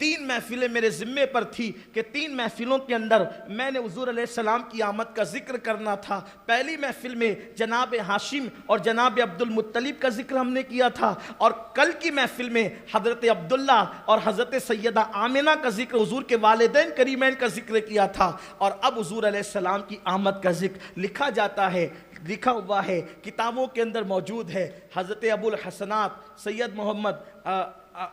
3 محفلیں میرے ذمے پر تھی کہ 3 محفلوں کے اندر میں نے حضور علیہ السلام کی آمد کا ذکر کرنا تھا. پہلی محفل میں جناب ہاشم اور جناب عبد المطلب کا ذکر ہم نے کیا تھا, اور کل کی محفل میں حضرت عبداللہ اور حضرت سیدہ آمنہ کا ذکر, حضور کے والدین کریمین کا ذکر کیا تھا. اور اب حضور علیہ السلام کی آمد کا ذکر لکھا جاتا ہے, لکھا ہوا ہے, کتابوں کے اندر موجود ہے. حضرت ابو الحسنات سید محمد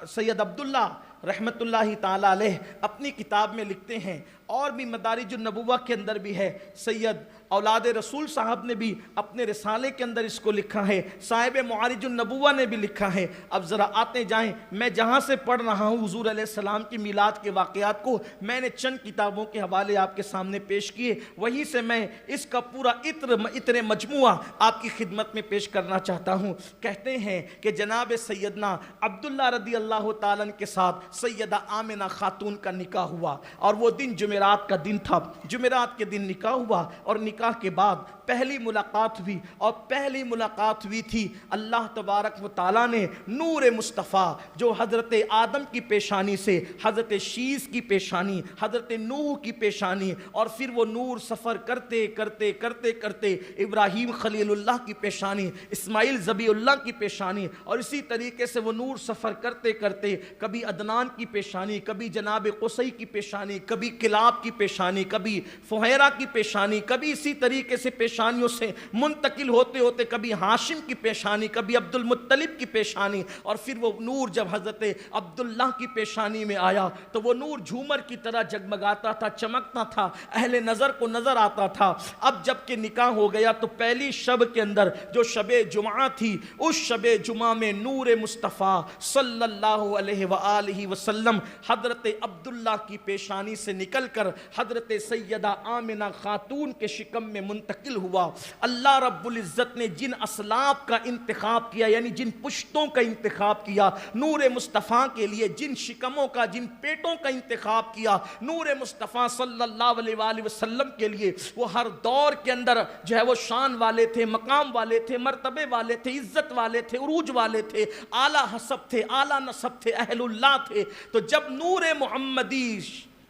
سید عبداللہ رحمت اللہ تعالی علیہ اپنی کتاب میں لکھتے ہیں, اور بھی مدارج النبوہ کے اندر بھی ہے. سید اولاد رسول صاحب نے بھی اپنے رسالے کے اندر اس کو لکھا ہے. صاحب معارج النبوہ نے بھی لکھا ہے. اب ذرا آتے جائیں, میں جہاں سے پڑھ رہا ہوں حضور علیہ السلام کی میلاد کے واقعات کو میں نے چند کتابوں کے حوالے آپ کے سامنے پیش کیے, وہیں سے میں اس کا پورا اتر مجموعہ آپ کی خدمت میں پیش کرنا چاہتا ہوں. کہتے ہیں کہ جناب سیدنا عبداللہ رضی اللہ تعالیٰ کے ساتھ سیدہ آمنہ خاتون کا نکاح ہوا, اور وہ دن جمعرات کا دن تھا. جمعرات کے دن نکاح ہوا, اور نکاح کے بعد پہلی ملاقات ہوئی, اور پہلی ملاقات ہوئی تھی اللہ تبارک و تعالیٰ نے نور مصطفیٰ جو حضرت آدم کی پیشانی سے حضرت شیس کی پیشانی, حضرت نوح کی پیشانی, اور پھر وہ نور سفر کرتے کرتے کرتے کرتے ابراہیم خلیل اللہ کی پیشانی, اسماعیل ذبیح اللہ کی پیشانی, اور اسی طریقے سے وہ نور سفر کرتے کرتے کبھی عدنان کی پیشانی, کبھی جناب قصی کی پیشانی, کبھی کلاب کی پیشانی, کبھی فہیرہ کی پیشانی, کبھی اسی طریقے سے پیشانیوں سے منتقل ہوتے ہوتے کبھی ہاشم کی پیشانی, کبھی عبد المطلب کی پیشانی, اور پھر وہ نور جب حضرت عبداللہ کی پیشانی میں آیا تو وہ نور جھومر کی طرح جگمگاتا تھا, چمکتا تھا, اہل نظر کو نظر آتا تھا. اب جب کہ نکاح ہو گیا تو پہلی شب کے اندر جو شب جمعہ تھی, اس شب جمعہ میں نور مصطفیٰ صلی اللہ علیہ وآلہ وسلم حضرت عبداللہ کی پیشانی سے نکل کر حضرت سیدہ آمنہ خاتون کے شکم میں منتقل ہوا. اللہ رب العزت نے جن اسلاف کا انتخاب کیا, یعنی جن پشتوں کا انتخاب کیا نور مصطفیٰ کے لیے, جن شکموں کا, جن پیٹوں کا انتخاب کیا نور مصطفیٰ صلی اللہ علیہ وآلہ وسلم کے لیے, وہ ہر دور کے اندر جو ہے وہ شان والے تھے, مقام والے تھے, مرتبے والے تھے, عزت والے تھے, عروج والے تھے, اعلیٰ حسب تھے, اعلیٰ نسب تھے, اہل اللہ تھے. تو جب نور محمدی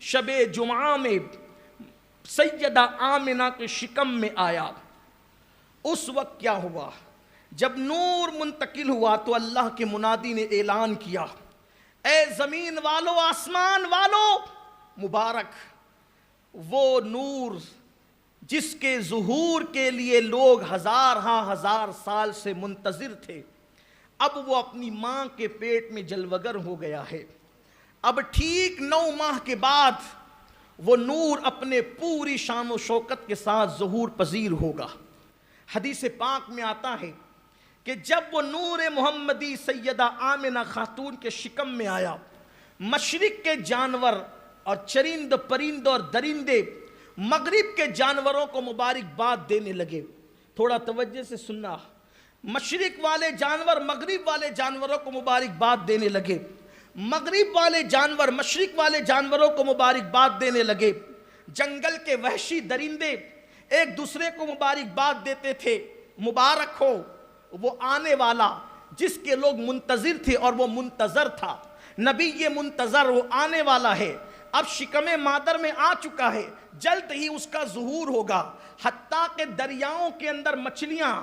شب جمعہ میں سیدہ آمنہ کے شکم میں آیا, اس وقت کیا ہوا؟ جب نور منتقل ہوا تو اللہ کے منادی نے اعلان کیا, اے زمین والو, آسمان والو, مبارک وہ نور جس کے ظہور کے لیے لوگ ہزار سال سے منتظر تھے, اب وہ اپنی ماں کے پیٹ میں جلوگر ہو گیا ہے. اب ٹھیک 9 ماہ کے بعد وہ نور اپنے پوری شان و شوکت کے ساتھ ظہور پذیر ہوگا. حدیث پاک میں آتا ہے کہ جب وہ نور محمدی سیدہ آمنہ خاتون کے شکم میں آیا, مشرق کے جانور اور چرند پرند اور درندے مغرب کے جانوروں کو مبارکباد دینے لگے. تھوڑا توجہ سے سننا, مشرق والے جانور مغرب والے جانوروں کو مبارکباد دینے لگے, مغرب والے جانور مشرق والے جانوروں کو مبارکباد دینے لگے. جنگل کے وحشی درندے ایک دوسرے کو مبارکباد دیتے تھے, مبارک ہو وہ آنے والا جس کے لوگ منتظر تھے, اور وہ منتظر تھا. نبی یہ منتظر وہ آنے والا ہے, اب شکم مادر میں آ چکا ہے, جلد ہی اس کا ظہور ہوگا. حتیٰ کہ دریاؤں کے اندر مچھلیاں,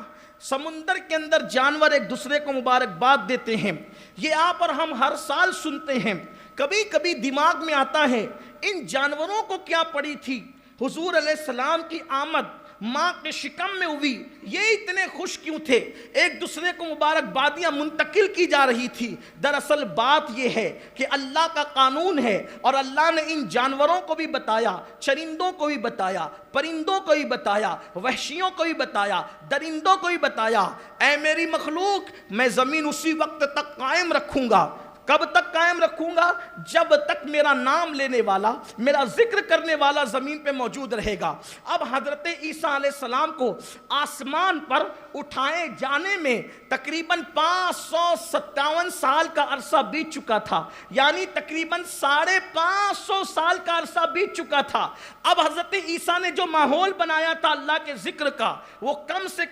سمندر کے اندر جانور ایک دوسرے کو مبارکباد دیتے ہیں. یہ آپ اور ہم ہر سال سنتے ہیں. کبھی کبھی دماغ میں آتا ہے ان جانوروں کو کیا پڑی تھی, حضور علیہ السلام کی آمد ماں کے شکم میں ہوئی, یہ اتنے خوش کیوں تھے, ایک دوسرے کو مبارکبادیاں منتقل کی جا رہی تھی. دراصل بات یہ ہے کہ اللہ کا قانون ہے, اور اللہ نے ان جانوروں کو بھی بتایا, چرندوں کو بھی بتایا, پرندوں کو بھی بتایا, وحشیوں کو بھی بتایا, درندوں کو بھی بتایا, اے میری مخلوق میں زمین اسی وقت تک قائم رکھوں گا. کب تک قائم رکھوں گا؟ جب تک میرا نام لینے والا, میرا ذکر کرنے والا زمین پہ موجود رہے گا. اب حضرت عیسیٰ علیہ السلام کو آسمان پر اٹھائے جانے میں تقریباً 557 سال کا عرصہ بیت چکا تھا, یعنی تقریباً 550 سال کا عرصہ بیت چکا تھا. اب حضرت عیسیٰ نے جو ماحول بنایا تھا اللہ کے ذکر کا, وہ کم سے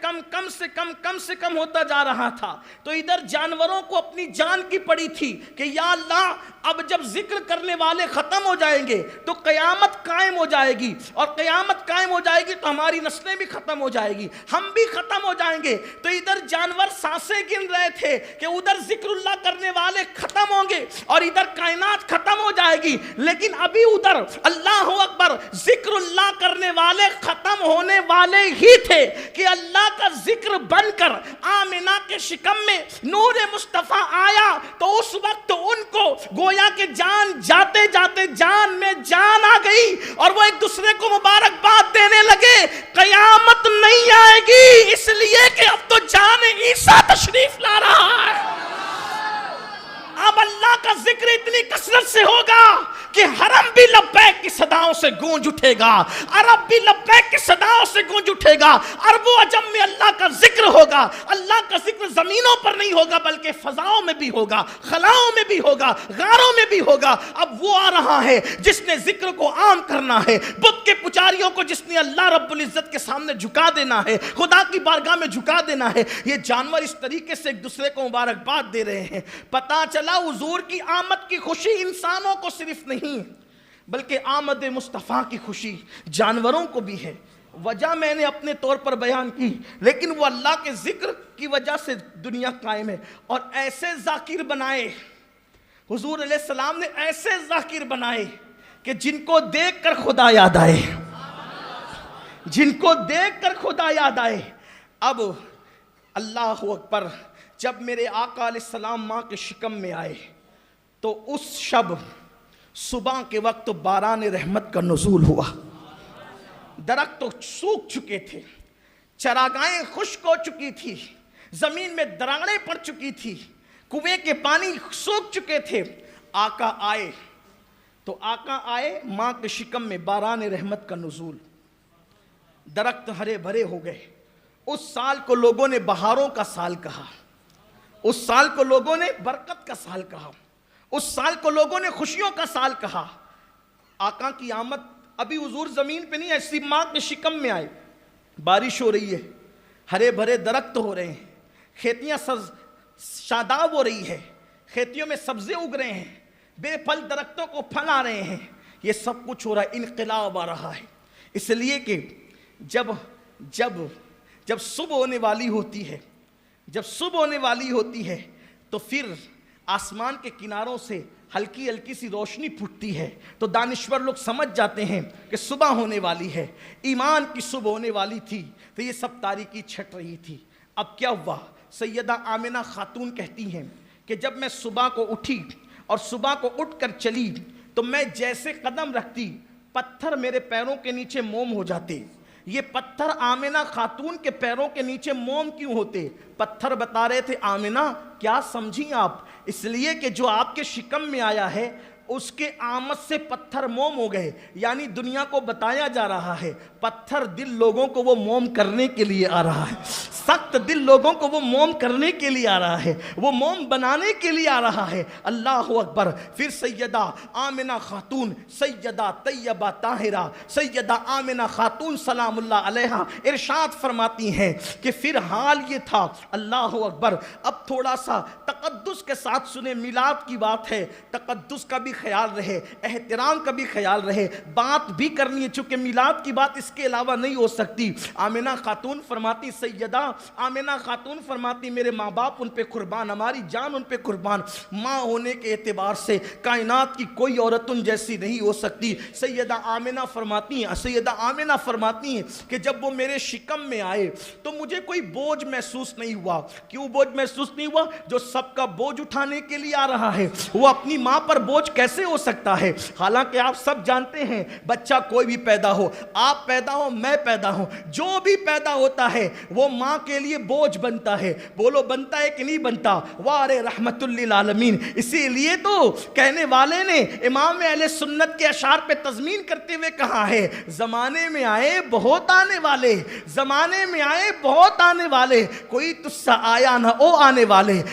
کم ہوتا جا رہا تھا. تو ادھر جانوروں کو اپنی جان کی پڑی تھی, کہ یا اللہ اب جب ذکر کرنے والے ختم ہو جائیں گے تو قیامت قائم ہو جائے گی، اور قیامت قائم ہو جائے گی تو ہماری نسلیں بھی ختم ہو جائے گی، ہم بھی ختم ہو جائیں گے۔ تو ادھر جانور سانسیں گن رہے تھے کہ ادھر ذکر اللہ کرنے والے ختم ہوں گے اور ادھر کائنات ختم ہو جائے گی، لیکن ابھی ادھر اللہ اکبر ذکر اللہ کرنے والے ختم ہونے والے ہی تھے کہ اللہ کا ذکر بن کر آمنہ کے شکم میں نور مصطفیٰ آیا، تو اس وقت ان کو گویا کہ جان جاتے جاتے جان میں جان آ گئی، اور وہ ایک دوسرے کو مبارکباد دینے لگے قیامت نہیں آئے گی، اس لیے کہ اب تو جان عیسیٰ تشریف لا رہا ہے۔ اب اللہ کا ذکر اتنی کثرت سے ہوگا کہ حرم بھی لبیک کی صداؤں سے گونج اٹھے گا، عرب بھی لبیک کی صداؤں سے گونج اٹھے گا، عرب و عجم میں اللہ کا ذکر ہوگا۔ اللہ کا ذکر زمینوں پر نہیں ہوگا بلکہ فضاؤں میں بھی ہوگا، خلاؤں میں بھی ہوگا، غاروں میں بھی ہوگا۔ اب وہ آ رہا ہے جس نے ذکر کو عام کرنا ہے، بت کے پجاریوں کو جس نے اللہ رب العزت کے سامنے جھکا دینا ہے، خدا کی بارگاہ میں جھکا دینا ہے۔ یہ جانور اس طریقے سے ایک دوسرے کو مبارکباد دے رہے ہیں۔ پتہ چلا حضور کی آمد کی خوشی انسانوں کو صرف نہیں بلکہ آمد مصطفیٰ کی خوشی جانوروں کو بھی ہے۔ وجہ میں نے اپنے طور پر بیان کی، لیکن وہ اللہ کے ذکر کی وجہ سے دنیا قائم ہے، اور ایسے ذاکر بنائے حضور علیہ السلام نے، ایسے ذاکر بنائے کہ جن کو دیکھ کر خدا یاد آئے، جن کو دیکھ کر خدا یاد آئے۔ اب اللہ اکبر، جب میرے آقا علیہ السلام ماں کے شکم میں آئے تو اس شب صبح کے وقت باران رحمت کا نزول ہوا۔ درخت تو سوکھ چکے تھے، چراگاہیں خشک ہو چکی تھی، زمین میں دراڑیں پڑ چکی تھی، کنویں کے پانی سوکھ چکے تھے۔ آقا آئے تو آقا آئے، ماں کے شکم میں باران رحمت کا نزول، درخت ہرے بھرے ہو گئے۔ اس سال کو لوگوں نے بہاروں کا سال کہا، اس سال کو لوگوں نے برکت کا سال کہا، اس سال کو لوگوں نے خوشیوں کا سال کہا۔ آقا کی آمد، ابھی حضور زمین پہ نہیں، ایسی ماں کے شکم میں آئے، بارش ہو رہی ہے، ہرے بھرے درخت ہو رہے ہیں، کھیتیاں شاداب ہو رہی ہے، کھیتیوں میں سبزے اگ رہے ہیں، بے پھل درختوں کو پھل آ رہے ہیں، یہ سب کچھ ہو رہا ہے، انقلاب آ رہا ہے۔ اس لیے کہ جب صبح ہونے والی ہوتی ہے، جب صبح ہونے والی ہوتی ہے تو پھر آسمان کے کناروں سے ہلکی ہلکی سی روشنی پھوٹتی ہے، تو دانشور لوگ سمجھ جاتے ہیں کہ صبح ہونے والی ہے، ایمان کی صبح ہونے والی تھی، تو یہ سب تاریکی چھٹ رہی تھی۔ اب کیا ہوا؟ سیدہ آمنہ خاتون کہتی ہیں کہ جب میں صبح کو اٹھی اور صبح کو اٹھ کر چلی تو میں جیسے قدم رکھتی پتھر میرے پیروں کے نیچے موم ہو جاتے۔ یہ پتھر آمنہ خاتون کے پیروں کے نیچے موم کیوں ہوتے؟ پتھر بتا رہے تھے آمنہ کیا سمجھی آپ؟ اس لیے کہ جو آپ کے شکم میں آیا ہے اس کے آمد سے پتھر موم ہو گئے، یعنی دنیا کو بتایا جا رہا ہے پتھر دل لوگوں کو وہ موم کرنے کے لیے آ رہا ہے، سخت دل لوگوں کو وہ موم کرنے کے لیے آ رہا ہے، وہ موم بنانے کے لیے آ رہا ہے۔ اللہ اکبر۔ پھر سیدہ آمنہ خاتون، سیدہ طیبہ طاہرہ، سیدہ آمنہ خاتون سلام اللہ علیہا ارشاد فرماتی ہیں کہ پھر حال یہ تھا، اللہ اکبر۔ اب تھوڑا سا تقدس کے ساتھ سنیں، میلاد کی بات ہے، تقدس کا بھی خیال رہے، احترام کا بھی خیال رہے، بات بھی کرنی ہے چونکہ میلاد کی بات اس کے علاوہ نہیں ہو سکتی۔ آمنہ خاتون فرماتی، سیدہ آمنہ خاتون فرماتی میرے ماں باپ ان پہ قربان، ہماری جان ان پہ قربان، ماں ہونے کے اعتبار سے کائنات کی کوئی عورت ان جیسی نہیں ہو سکتی۔ سیدہ آمنہ فرماتی ہیں کہ جب وہ میرے شکم میں آئے تو مجھے کوئی بوجھ محسوس نہیں ہوا۔ کیوں بوجھ محسوس نہیں ہوا؟ جو سب کا بوجھ اٹھانے کے لیے آ رہا ہے وہ اپنی ماں پر بوجھ کیسے ہو سکتا ہے؟ حالانکہ آپ سب جانتے ہیں بچہ کوئی بھی پیدا ہو، آپ پیدا ہو، میں پیدا ہوں، جو بھی پیدا ہوتا ہے وہ ماں کے لیے بوجھ بنتا ہے۔ بولو بنتا ہے کہ نہیں بنتا؟ وارے رحمت للعالمین۔ اسی لیے تو کہنے والے نے امام اہل سنت کے اشعار پہ تضمین کرتے ہوئے کہا ہے زمانے میں آئے بہت آنے والے، زمانے میں آئے بہت آنے والے، کوئی تجھ سا آیا نہ او آنے والے،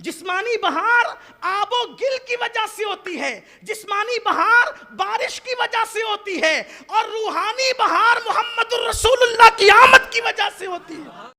جسمانی بہار آب و گل کی وجہ سے ہوتی ہے، جسمانی بہار بارش کی وجہ سے ہوتی ہے، اور روحانی بہار محمد الرسول اللہ کی آمد کی وجہ سے ہوتی ہے۔